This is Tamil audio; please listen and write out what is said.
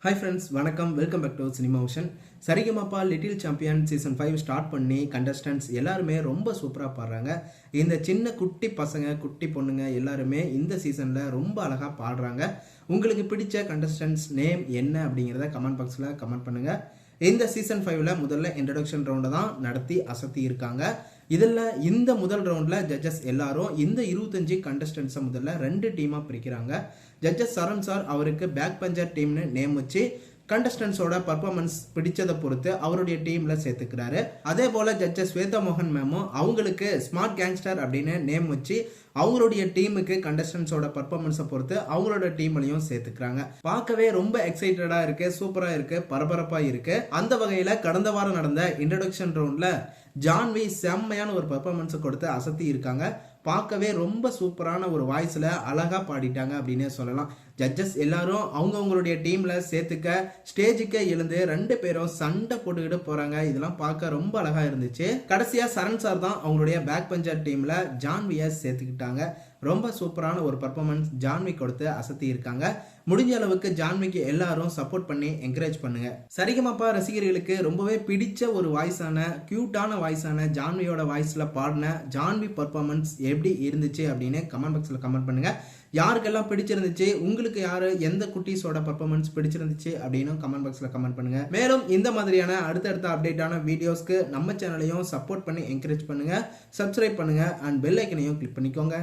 ஹாய் ஃப்ரெண்ட்ஸ், வணக்கம். Welcome back to cinema ocean. Sarigamapa little champion season 5 start பண்ணி கண்டஸ்டன்ட்ஸ் எல்லாருமே ரொம்ப சூப்பராக பாடுறாங்க. இந்த சின்ன குட்டி பசங்க, குட்டி பொண்ணுங்க எல்லாருமே இந்த சீசனில் ரொம்ப அழகாக பாடுறாங்க. உங்களுக்கு பிடிச்ச கண்டஸ்டன்ட்ஸ் நேம் என்ன அப்படிங்கிறத கமெண்ட் பாக்ஸில் கமெண்ட் பண்ணுங்கள். இந்த சீசன் 5ல் முதல்ல இன்ட்ரடக்ஷன் ரவுண்டை தான் நடத்தி அசத்தி இருக்காங்க. இதில் இந்த முதல் ரவுண்டில் ஜட்ஜஸ் எல்லாரும் இந்த 25 கண்டஸ்டன்ஸை முதல்ல 2 டீமாக பிரிக்கிறாங்க. ஜட்ஜஸ் சரண் சார் அவருக்கு பேக் பஞ்சர் டீம்னு நேம் வச்சு கண்டஸ்டன்ஸோட பர்ஃபார்மன்ஸ் பிடிச்சதை பொறுத்து அவருடைய டீம்ல சேர்த்துக்கிறாரு. அதே போல ஜட்ஜஸ் ஸ்வேதா மோகன் மேமும் அவங்களுக்கு ஸ்மார்ட் கேங்ஸ்டர் அப்படின்னு நேம் வச்சு அவங்களுடைய டீமுக்கு கண்டஸ்டன்ஸோட பர்ஃபார்மன்ஸை பொறுத்து அவங்களோட டீம்லையும் சேர்த்துக்கிறாங்க. பார்க்கவே ரொம்ப எக்ஸைட்டடா இருக்கு, சூப்பரா இருக்கு, பரபரப்பா இருக்கு. அந்த வகையில கடந்த வாரம் நடந்த இன்ட்ரோடக்ஷன் ரவுண்ட்ல ஜான்வி செம்மையான ஒரு பர்ஃபார்மன்ஸை கொடுத்து அசத்தி இருக்காங்க. பார்க்கவே ரொம்ப சூப்பரான ஒரு வாய்ஸ்ல அழகா பாடிட்டாங்க அப்படின்னு சொல்லலாம். ஜட்ஜஸ் எல்லாரும் அவங்களுடைய டீம்ல சேர்த்துக்க ஸ்டேஜுக்கு எழுந்து 2 பேரும் சண்டை போட்டுக்கிட்டு போறாங்க. இதெல்லாம் பார்க்க ரொம்ப அழகா இருந்துச்சு. கடைசியா சரண் சார் தான் அவங்களுடைய பேக் பஞ்சர் டீம்ல ஜான்வியை சேர்த்துக்கிட்டாங்க. ரொம்ப சூப்பரான ஒரு பர்ஃபார்மன்ஸ் ஜான்வி கொடுத்து அசத்தி இருக்காங்க. முடிஞ்ச அளவுக்கு ஜான்விக்கு எல்லாரும் சப்போர்ட் பண்ணி என்கரேஜ் பண்ணுங்க. சரிகமப்பா ரசிகர்களுக்கு ரொம்பவே பிடிச்ச ஒரு வாய்ஸான, கியூட்டான வாய்ஸான ஜான்வியோட வாய்ஸ்ல பாடின ஜான்வி பர்ஃபார்மன்ஸ் எப்படி இருந்துச்சு அப்படின்னு கமெண்ட் பாக்ஸ்ல கமெண்ட் பண்ணுங்க. யாருக்கெல்லாம் பிடிச்சிருந்துச்சு, உங்களுக்கு யாரு எந்த குட்டீஸோட பர்ஃபார்மன்ஸ் பிடிச்சிருந்துச்சு அப்படின்னு கமெண்ட் பாக்ஸ்ல கமெண்ட் பண்ணுங்க. மேலும் இந்த மாதிரியான அடுத்தடுத்த அப்டேட்டான வீடியோஸ்க்கு நம்ம சேனலையும் சப்போர்ட் பண்ணி என்கரேஜ் பண்ணுங்க, சப்ஸ்கிரைப் பண்ணுங்க அண்ட் பெல் ஐக்கனையும் கிளிக் பண்ணிக்கோங்க.